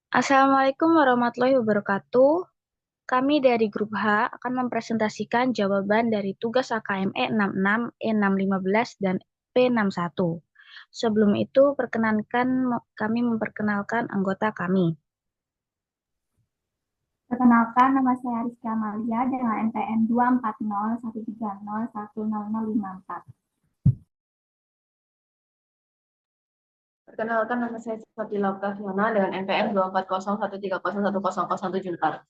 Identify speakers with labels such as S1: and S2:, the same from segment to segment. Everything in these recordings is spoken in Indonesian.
S1: Assalamualaikum warahmatullahi wabarakatuh. Kami dari grup H akan mempresentasikan jawaban dari tugas AKM E66, E615, dan P61. Sebelum itu, kami memperkenalkan anggota kami.
S2: Perkenalkan, nama saya Rizky Amalia dengan NPM 24013010054.
S3: Perkenalkan, nama saya Fatila Oktaviana dengan NPM 2401301101074.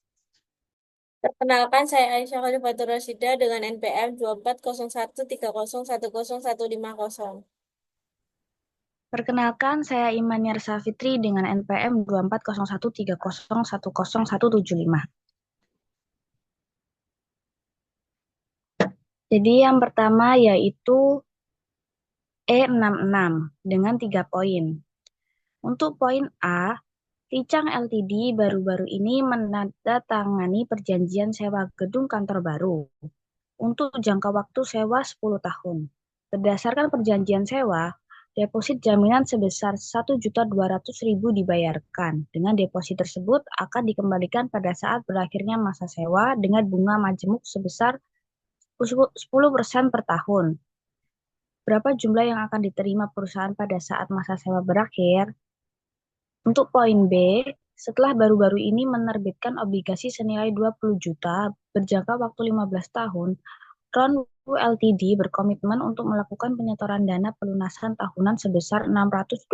S4: Perkenalkan, saya Aisyah Khalifatul Rashidah dengan NPM 240130101050.
S1: Perkenalkan, saya Iman Yarsa Fitri dengan NPM 24013010107175. Jadi yang pertama yaitu E66 dengan 3 poin. Untuk poin A, Licang Ltd baru-baru ini menandatangani perjanjian sewa gedung kantor baru untuk jangka waktu sewa 10 tahun. Berdasarkan perjanjian sewa, deposit jaminan sebesar 1.200.000 dibayarkan. Dengan deposit tersebut akan dikembalikan pada saat berakhirnya masa sewa dengan bunga majemuk sebesar 10% per tahun. Berapa jumlah yang akan diterima perusahaan pada saat masa sewa berakhir? Untuk poin B, setelah baru-baru ini menerbitkan obligasi senilai 20 juta berjangka waktu 15 tahun, Ronwu Ltd berkomitmen untuk melakukan penyetoran dana pelunasan tahunan sebesar 620.000.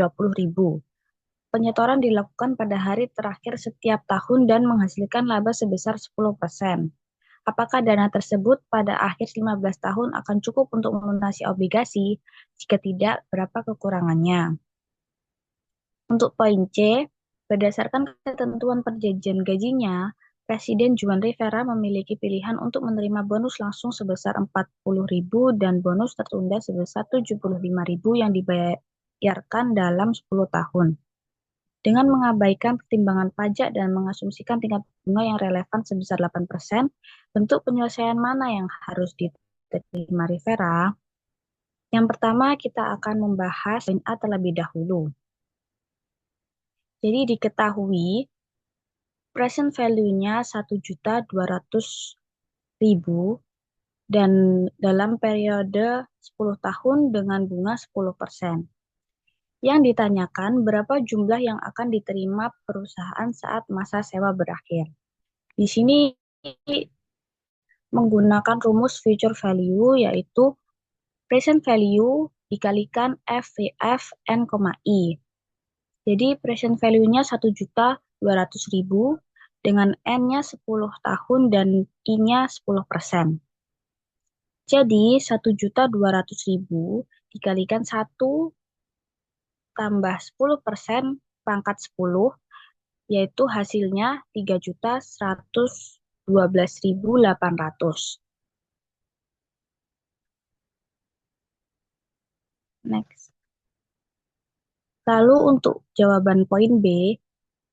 S1: Penyetoran dilakukan pada hari terakhir setiap tahun dan menghasilkan laba sebesar 10%. Apakah dana tersebut pada akhir 15 tahun akan cukup untuk melunasi obligasi? Jika tidak, berapa kekurangannya? Untuk poin C, berdasarkan ketentuan perjanjian gajinya, Presiden Juan Rivera memiliki pilihan untuk menerima bonus langsung sebesar 40.000 dan bonus tertunda sebesar 75.000 yang dibayarkan dalam 10 tahun. Dengan mengabaikan pertimbangan pajak dan mengasumsikan tingkat bunga yang relevan sebesar 8%, bentuk penyelesaian mana yang harus diterima Rivera? Yang pertama, kita akan membahas poin A terlebih dahulu. Jadi diketahui present value-nya 1.200.000 dan dalam periode 10 tahun dengan bunga 10%. Yang ditanyakan berapa jumlah yang akan diterima perusahaan saat masa sewa berakhir. Di sini menggunakan rumus future value yaitu present value dikalikan FVF N,I. Jadi present value-nya 1.200.000 dengan N-nya 10 tahun dan I-nya 10%. Jadi 1.200.000 dikalikan 1 tambah 10% pangkat 10, yaitu hasilnya 3.112.800. Next. Lalu untuk jawaban poin B,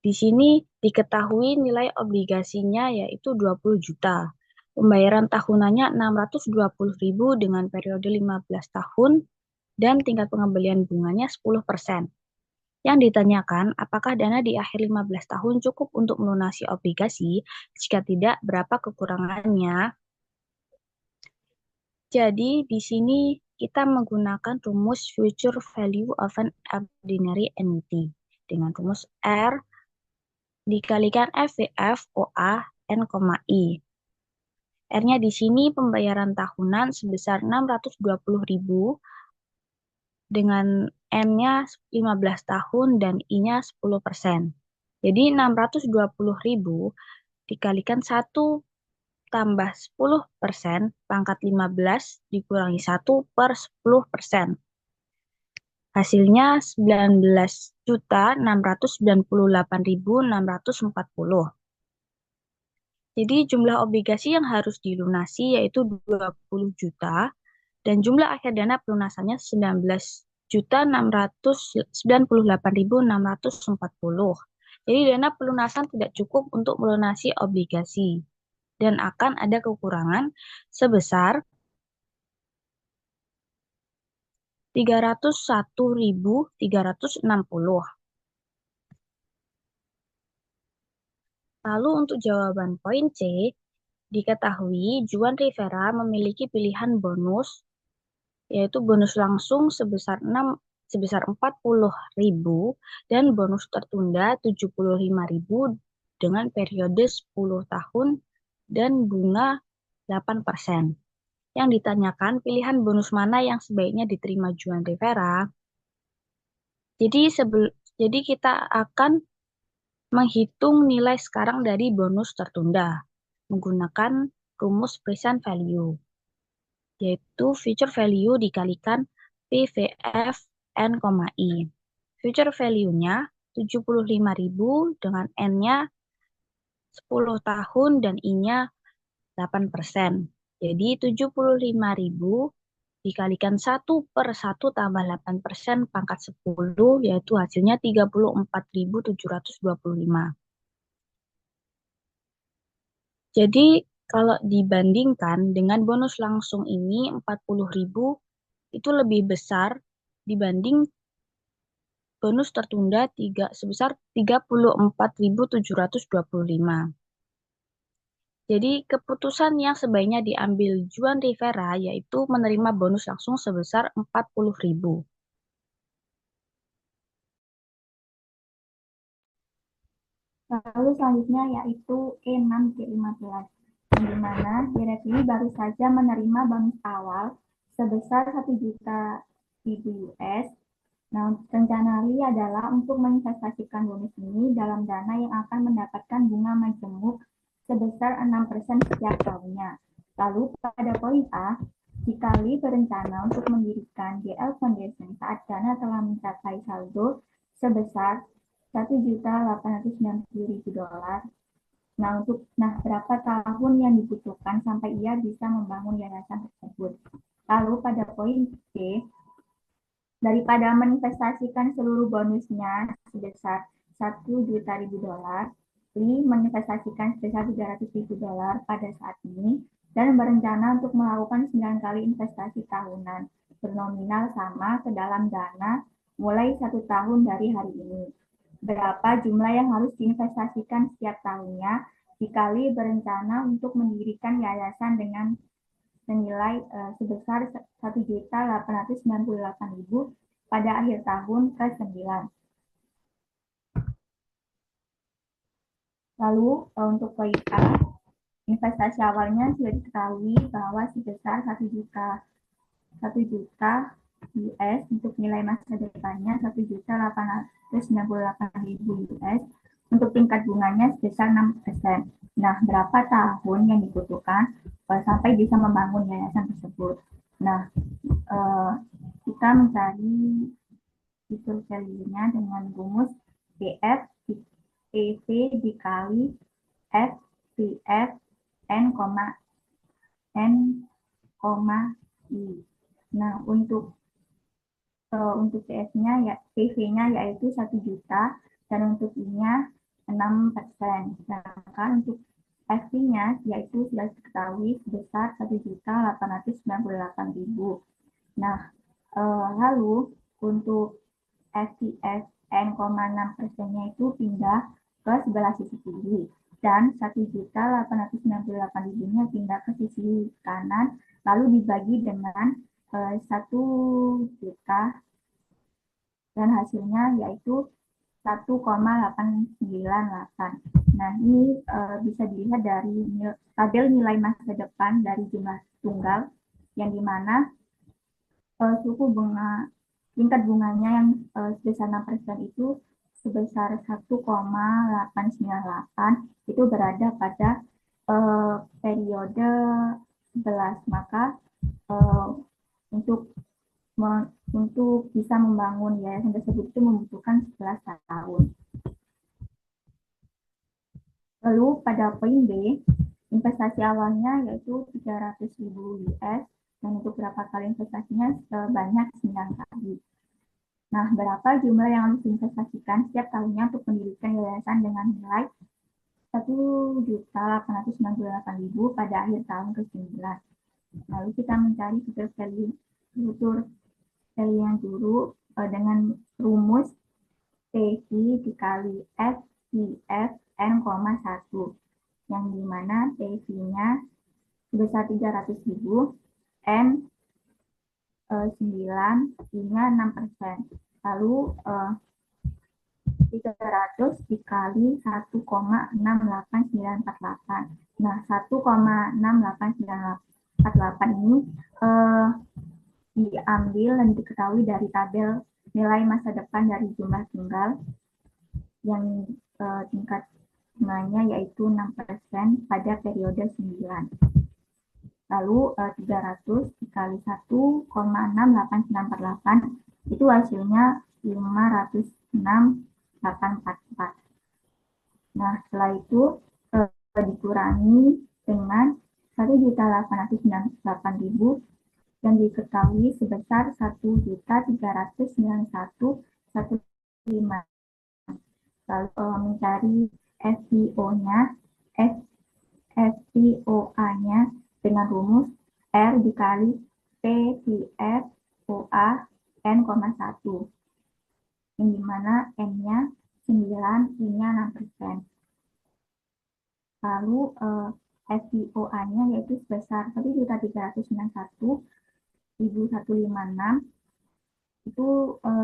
S1: di sini diketahui nilai obligasinya yaitu 20 juta. Pembayaran tahunannya 620.000 dengan periode 15 tahun dan tingkat pengembalian bunganya 10%. Yang ditanyakan, apakah dana di akhir 15 tahun cukup untuk melunasi obligasi? Jika tidak, berapa kekurangannya? Jadi, di sini kita menggunakan rumus future value of an ordinary annuity dengan rumus R dikalikan FVF OA N,I. R-nya di sini pembayaran tahunan sebesar 620.000 dengan N-nya 15 tahun dan I-nya 10%. Jadi 620.000 dikalikan 1 tambah 10% pangkat 15 dikurangi 1 per 10%. Hasilnya 19.698.640. Jadi jumlah obligasi yang harus dilunasi yaitu 20 juta dan jumlah akhir dana pelunasannya 19.698.640. Jadi dana pelunasan tidak cukup untuk melunasi obligasi dan akan ada kekurangan sebesar 301.360. Lalu untuk jawaban poin C, diketahui Juan Rivera memiliki pilihan bonus, yaitu bonus langsung sebesar 40.000 dan bonus tertunda 75.000 dengan periode 10 tahun dan bunga 8%. Yang ditanyakan pilihan bonus mana yang sebaiknya diterima Juan Rivera. Jadi kita akan menghitung nilai sekarang dari bonus tertunda menggunakan rumus present value, yaitu future value dikalikan PVF N, I. Future value-nya 75.000 dengan N-nya 10 tahun dan I-nya 8%. Jadi 75.000 dikalikan 1/1 tambah 8% pangkat 10, yaitu hasilnya 34.725. Jadi kalau dibandingkan dengan bonus langsung ini 40.000 itu lebih besar dibanding bonus tertunda sebesar 34.725. Jadi keputusan yang sebaiknya diambil Juan Rivera yaitu menerima bonus langsung sebesar 40.000.
S2: Lalu selanjutnya yaitu E6-G15, yang dimana direksi baru saja menerima bonus awal sebesar 1 juta US. Nah, rencana Li adalah untuk menginvestasikan bonus ini dalam dana yang akan mendapatkan bunga majemuk sebesar 6% setiap tahunnya. Lalu pada poin A, jika Li berencana untuk mendirikan GL Foundation saat dana telah mencapai saldo sebesar $1.890.000. Nah, berapa tahun yang dibutuhkan sampai ia bisa membangun yayasan tersebut? Lalu pada poin C, daripada menginvestasikan seluruh bonusnya sebesar $1.000.000, Li menginvestasikan sebesar $300.000 pada saat ini dan berencana untuk melakukan 9 kali investasi tahunan bernominal sama ke dalam dana mulai 1 tahun dari hari ini. Berapa jumlah yang harus diinvestasikan setiap tahunnya dikali berencana untuk mendirikan yayasan dengan senilai sebesar 1.898.000 pada akhir tahun ke-9. Lalu untuk poin A, investasi awalnya sudah diketahui bahwa sebesar 1 juta US untuk nilai masa depannya 1.898.000 US, untuk tingkat bunganya sebesar 6%. Nah, berapa tahun yang dibutuhkan sampai bisa membangun yayasan tersebut? Nah, kita mencari future value-nya dengan rumus BF PV dikali FVF N, I. Nah, untuk PF-nya ya PV-nya yaitu 1 juta dan untuk I-nya 6%. Sedangkan untuk FV-nya yaitu sudah diketahui sebesar 1.898.000. Nah, lalu untuk FVF N,6%-nya itu pindah ke sebelah sisi kiri dan 1.898.000-nya pindah ke sisi kanan, lalu dibagi dengan 1 juta dan hasilnya yaitu 1,898. Nah, ini bisa dilihat dari tabel nilai masa depan dari jumlah tunggal yang dimana suku bunga tingkat bunganya yang sebesar 6% itu sebesar 1,898 itu berada pada periode 11. Maka untuk bisa membangun yayasan tersebut itu membutuhkan 11 tahun. Lalu pada poin B, investasi awalnya yaitu 300.000 US dan untuk berapa kali investasinya sebanyak 9 kali. Nah, berapa jumlah yang harus diinvestasikan setiap tahunnya untuk mendirikan yayasan dengan nilai 1.898.000 pada akhir tahun ke-9. Lalu kita mencari future value yang dulu dengan rumus PV dikali F PVF N,1 yang dimana PV-nya sebesar 300.000, N 9, I-nya 6%. Lalu 300 dikali 1,68948. Nah, 1,68948 ini diambil dan diketahui dari tabel nilai masa depan dari jumlah tunggal yang tingkat bunganya yaitu 6% pada periode 9. Lalu 300 dikali 1,68948 itu hasilnya 506,844. Nah, setelah itu dikurangi dengan 1.898.000 yang diketahui sebesar 1.391.105. Lalu mencari FPO-nya, FPOA-nya dengan rumus R dikali PVF OA N,1 yang dimana N-nya 9, I-nya 6%. Lalu FPOA-nya yaitu sebesar 1.391.156 itu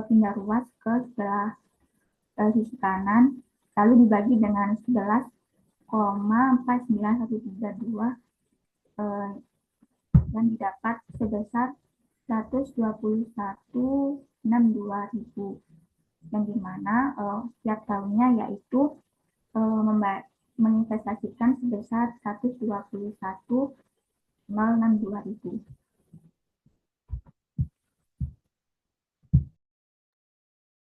S2: pindah ruas ke sebelah sisi kanan, lalu dibagi dengan 11,49132 dan didapat sebesar 121.062.000 yang dimana setiap tahunnya yaitu menginvestasikan sebesar 121.062.000.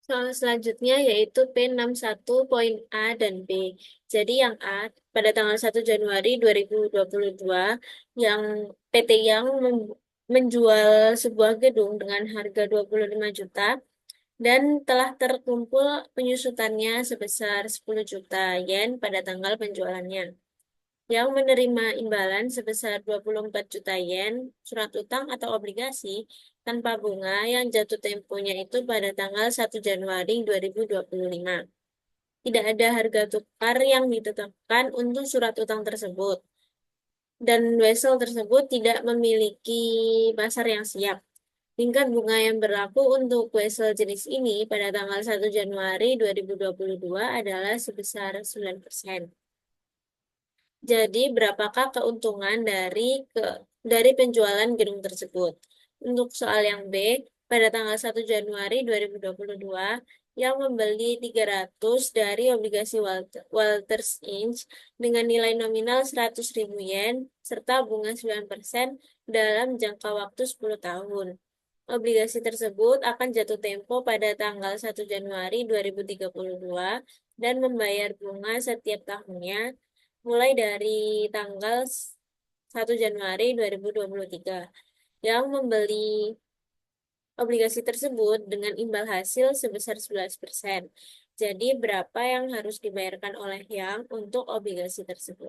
S4: Soal selanjutnya yaitu P61.A dan B. Jadi yang A, pada tanggal 1 Januari 2022, yang PT yang menjual sebuah gedung dengan harga 25 juta dan telah terkumpul penyusutannya sebesar 10 juta yen pada tanggal penjualannya. Yang menerima imbalan sebesar 24 juta yen, surat utang atau obligasi tanpa bunga yang jatuh temponya itu pada tanggal 1 Januari 2025. Tidak ada harga tukar yang ditetapkan untuk surat utang tersebut. Dan wesel tersebut tidak memiliki pasar yang siap. Tingkat bunga yang berlaku untuk wesel jenis ini pada tanggal 1 Januari 2022 adalah sebesar 9%. Jadi, berapakah keuntungan dari penjualan gedung tersebut? Untuk soal yang B, pada tanggal 1 Januari 2022, yang membeli 300 dari obligasi Walters Inc. dengan nilai nominal 100.000 yen serta bunga 9% dalam jangka waktu 10 tahun. Obligasi tersebut akan jatuh tempo pada tanggal 1 Januari 2032 dan membayar bunga setiap tahunnya mulai dari tanggal 1 Januari 2023. Yang membeli obligasi tersebut dengan imbal hasil sebesar 11%. Jadi berapa yang harus dibayarkan oleh Yang untuk obligasi tersebut?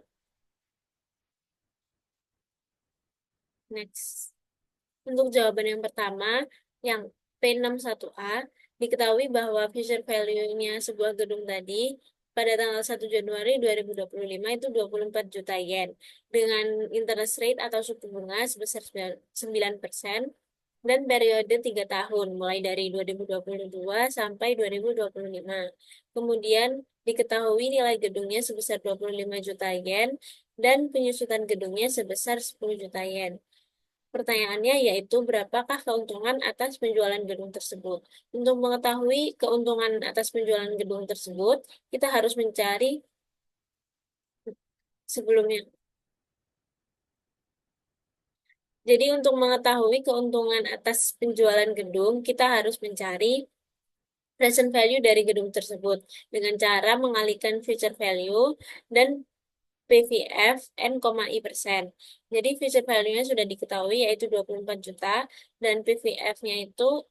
S4: Next. Untuk jawaban yang pertama, yang P61A, diketahui bahwa future value-nya sebuah gedung tadi pada tanggal 1 Januari 2025 itu 24 juta yen dengan interest rate atau suku bunga sebesar 9% dan periode 3 tahun mulai dari 2022 sampai 2025. Kemudian diketahui nilai gedungnya sebesar 25 juta yen dan penyusutan gedungnya sebesar 10 juta yen. Pertanyaannya yaitu berapakah keuntungan atas penjualan gedung tersebut? Untuk mengetahui keuntungan atas penjualan gedung tersebut, kita harus mencari sebelumnya. Jadi untuk mengetahui keuntungan atas penjualan gedung, kita harus mencari present value dari gedung tersebut dengan cara mengalihkan future value dan PVF N,I%. Jadi future value-nya sudah diketahui yaitu 24 juta dan PVF-nya itu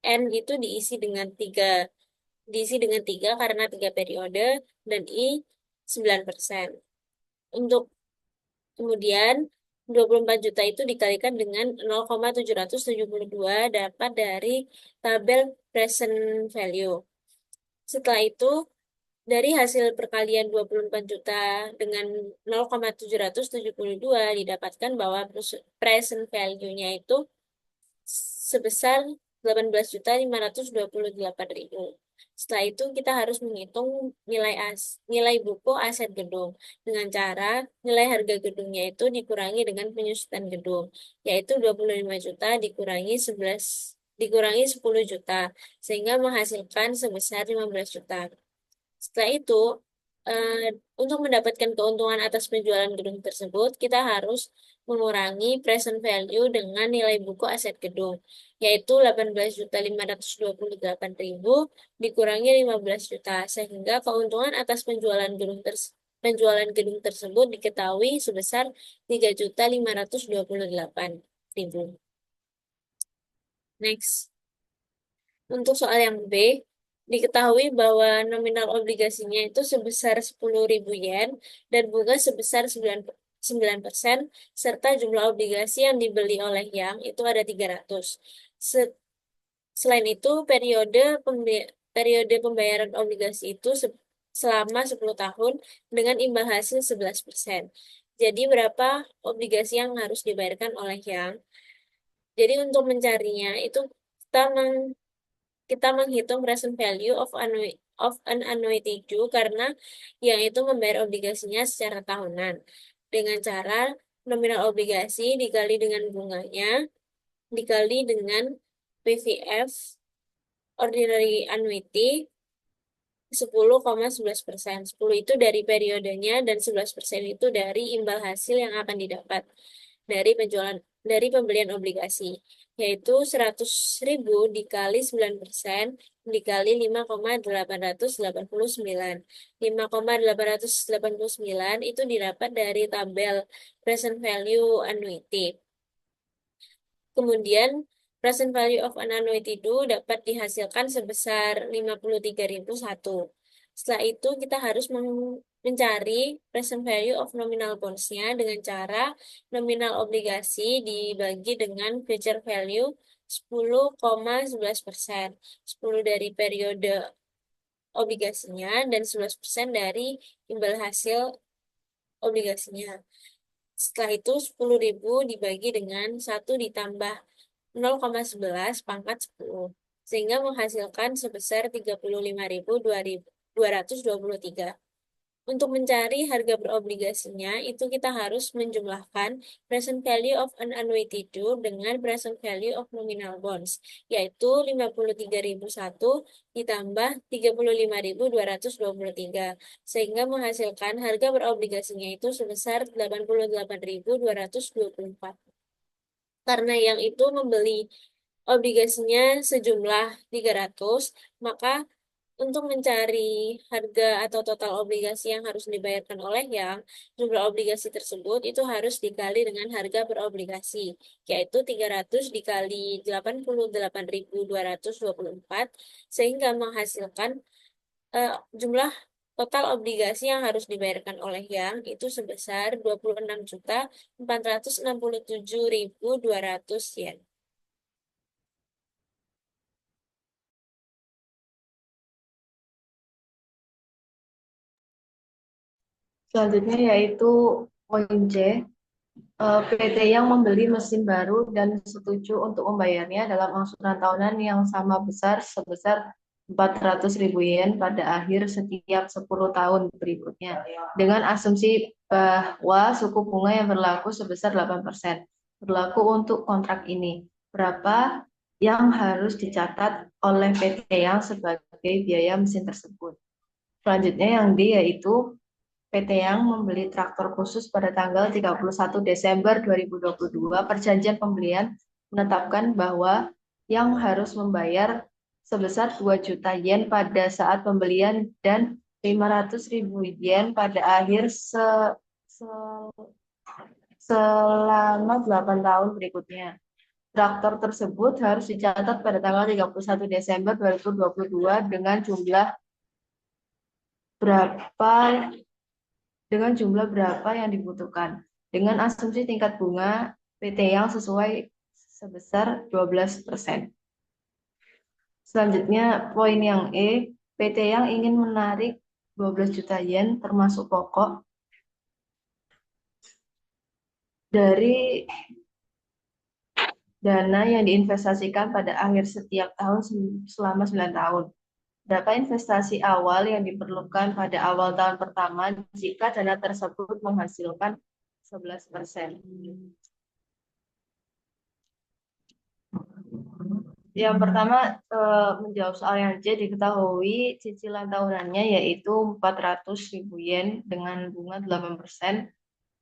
S4: N itu diisi dengan 3 karena 3 periode dan I 9%. Untuk kemudian 24 juta itu dikalikan dengan 0,772 dapat dari tabel present value. Setelah itu dari hasil perkalian 24 juta dengan 0,772 didapatkan bahwa present value-nya itu sebesar 18.528.000. Setelah itu kita harus menghitung nilai buku aset gedung dengan cara nilai harga gedungnya itu dikurangi dengan penyusutan gedung, yaitu 25 juta dikurangi 10 juta sehingga menghasilkan sebesar 15 juta. Setelah itu, eh, untuk mendapatkan keuntungan atas penjualan gedung tersebut, kita harus mengurangi present value dengan nilai buku aset gedung, yaitu 18.528.000 dikurangi 15 juta, sehingga keuntungan atas penjualan gedung tersebut diketahui sebesar 3.528.000. Next. Untuk soal yang B, diketahui bahwa nominal obligasinya itu sebesar 10.000 yen dan bunga sebesar 9%, serta jumlah obligasi yang dibeli oleh Yang itu ada 300. Selain itu, periode pembayaran obligasi itu selama 10 tahun dengan imbal hasil 11%. Jadi berapa obligasi yang harus dibayarkan oleh Yang? Jadi untuk mencarinya itu kita menghitung present value of an annuity due karena yang itu membayar obligasinya secara tahunan dengan cara nominal obligasi dikali dengan bunganya dikali dengan PVF ordinary annuity 10,11%. 10 itu dari periodenya dan 11% itu dari imbal hasil yang akan didapat dari pembelian obligasi, yaitu 100.000 dikali 9% dikali 5,889. 5,889 itu didapat dari tabel present value annuity. Kemudian present value of an annuity due dapat dihasilkan sebesar 53.001. Setelah itu kita harus mencari present value of nominal bonds-nya dengan cara nominal obligasi dibagi dengan future value 10,11%. 10 dari periode obligasinya dan 11% dari imbal hasil obligasinya. Setelah itu 10.000 dibagi dengan 1 ditambah 0,11 pangkat 10, sehingga menghasilkan sebesar 35.223. Untuk mencari harga berobligasinya, itu kita harus menjumlahkan present value of an annuity due dengan present value of nominal bonds, yaitu 53.001 ditambah 35.223, sehingga menghasilkan harga berobligasinya itu sebesar 88.224. Karena yang itu membeli obligasinya sejumlah 300, maka untuk mencari harga atau total obligasi yang harus dibayarkan oleh Yang, jumlah obligasi tersebut itu harus dikali dengan harga per obligasi, yaitu 300 dikali 88.224, sehingga menghasilkan jumlah total obligasi yang harus dibayarkan oleh Yang itu sebesar 26.467.200 yen.
S3: Selanjutnya yaitu poin C. PT yang membeli mesin baru dan setuju untuk membayarnya dalam angsuran tahunan yang sama besar sebesar 400.000 yen pada akhir setiap 10 tahun berikutnya dengan asumsi bahwa suku bunga yang berlaku sebesar 8% berlaku untuk kontrak ini. Berapa yang harus dicatat oleh PT yang sebagai biaya mesin tersebut? Selanjutnya yang D yaitu PT yang membeli traktor khusus pada tanggal 31 Desember 2022. Perjanjian pembelian menetapkan bahwa yang harus membayar sebesar 2 juta yen pada saat pembelian dan 500.000 yen pada akhir selama 8 tahun berikutnya. Traktor tersebut harus dicatat pada tanggal 31 Desember 2022 dengan jumlah berapa yang dibutuhkan dengan asumsi tingkat bunga PT yang sesuai sebesar 12%. Selanjutnya poin yang E, PT yang ingin menarik 12 juta yen termasuk pokok dari dana yang diinvestasikan pada akhir setiap tahun selama 9 tahun. Berapa investasi awal yang diperlukan pada awal tahun pertama jika dana tersebut menghasilkan 11%? Yang pertama, menjawab soal yang C, diketahui cicilan tahunannya yaitu 400.000 yen dengan bunga 8%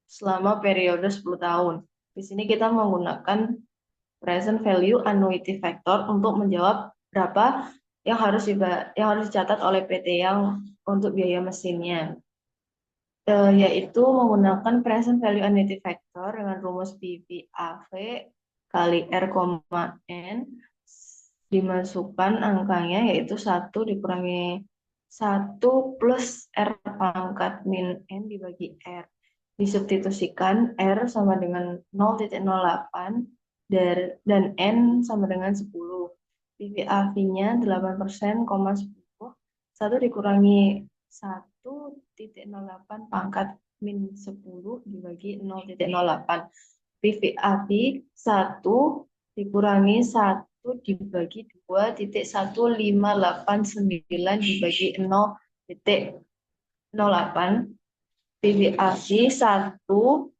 S3: selama periode 10 tahun. Di sini kita menggunakan present value annuity factor untuk menjawab berapa yang harus dicatat oleh PT yang untuk biaya mesinnya. Yaitu menggunakan present value annuity factor dengan rumus PVAV kali R, N, dimasukkan angkanya yaitu 1 dikurangi 1 plus R pangkat min N dibagi R. Disubstitusikan R sama dengan 0,08 dan N sama dengan 10. PVAV-nya 8%, 10. 1 dikurangi 1,08 pangkat min 10 dibagi 0,08. PVAV 1 dikurangi 1 dibagi 2,1589 dibagi 0,08. PVAV 1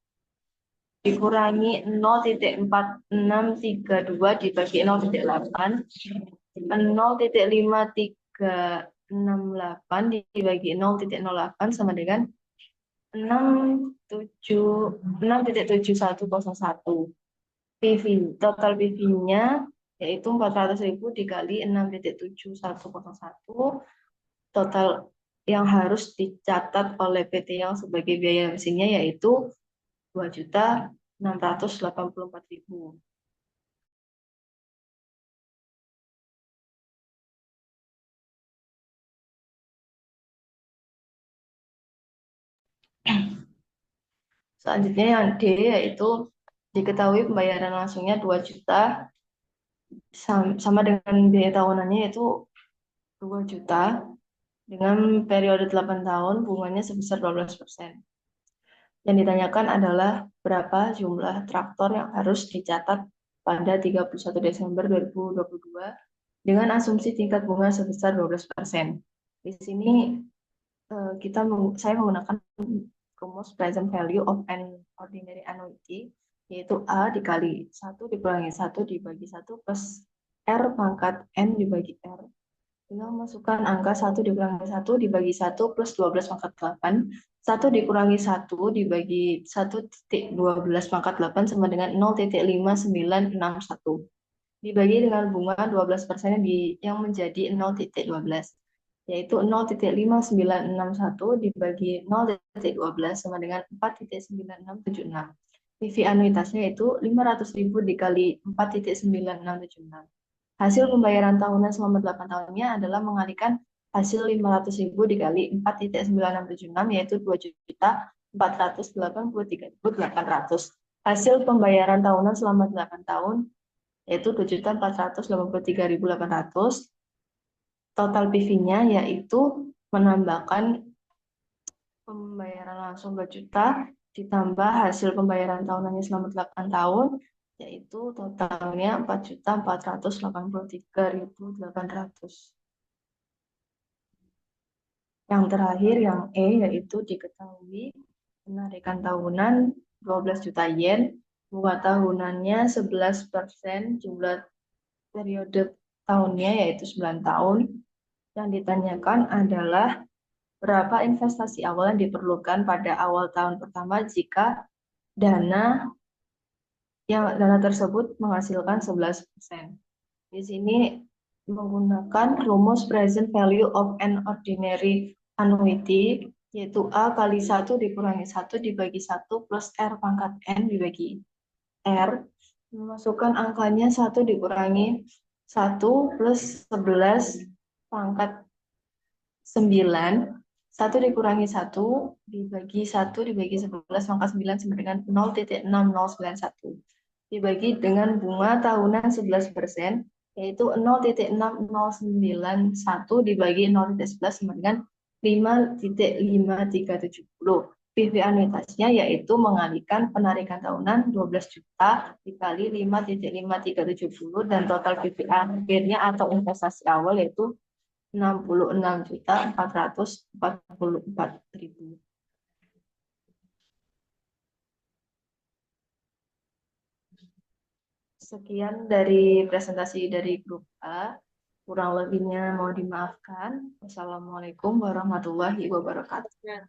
S3: dikurangi 0,4632 dibagi 0,8. 0,5368 dibagi 0,08 sama dengan 6,7101. PV, total PV-nya yaitu 400.000 dikali 6,7101. Total yang harus dicatat oleh PT yang sebagai biaya mesinnya yaitu 2.684.000. Selanjutnya yang D yaitu diketahui pembayaran langsungnya 2 juta sama dengan biaya tahunannya yaitu 2 juta dengan periode 8 tahun bunganya sebesar 12%. Yang ditanyakan adalah berapa jumlah traktor yang harus dicatat pada 31 Desember 2022 dengan asumsi tingkat bunga sebesar 12%. Di sini saya menggunakan rumus present value of an ordinary annuity, yaitu A dikali 1 dikurangi 1 dibagi 1 plus R pangkat N dibagi R. Tinggal masukkan angka 1 dikurangi 1 dibagi 1 plus 12 pangkat 8. 1 dikurangi 1 dibagi 1,12 pangkat 8 sama dengan 0,5961. Dibagi dengan bunga 12% yang menjadi 0,12. Yaitu 0,5961 dibagi 0,12 sama dengan 4,9676. PV anuitasnya itu 500.000 dikali 4,9676. Hasil pembayaran tahunan selama 8 tahunnya adalah mengalikan hasil 500.000 dikali 4,9676 yaitu 2.483.800. Hasil pembayaran tahunan selama 8 tahun yaitu 2.483.800. Total PV-nya yaitu menambahkan pembayaran langsung 2 juta ditambah hasil pembayaran tahunannya selama 8 tahun yaitu totalnya 4.483.800. Yang terakhir yang E yaitu diketahui penarikan tahunan 12 juta yen, bunga tahunannya 11%, jumlah periode tahunnya yaitu 9 tahun. Yang ditanyakan adalah berapa investasi awal yang diperlukan pada awal tahun pertama jika dana tersebut menghasilkan 11%. Di sini menggunakan rumus present value of an ordinary annuity, yaitu A kali 1 dikurangi 1 dibagi 1 plus R pangkat N dibagi R. Memasukkan angkanya 1 dikurangi 1 plus 11 pangkat 9. 1 dikurangi 1 dibagi 1 dibagi 11 pangkat 9 sama dengan 0,6091. Dibagi dengan bunga tahunan 11%, yaitu 0,6091 dibagi 0,11 sama dengan 5,5370. PV anuitasnya yaitu mengalihkan penarikan tahunan 12 juta dikali 5,5370 dan total PV akhirnya atau investasi awal yaitu 66.444.000. Sekian dari presentasi dari grup A. Kurang lebihnya mau dimaafkan. Wassalamualaikum warahmatullahi wabarakatuh.
S4: Nah,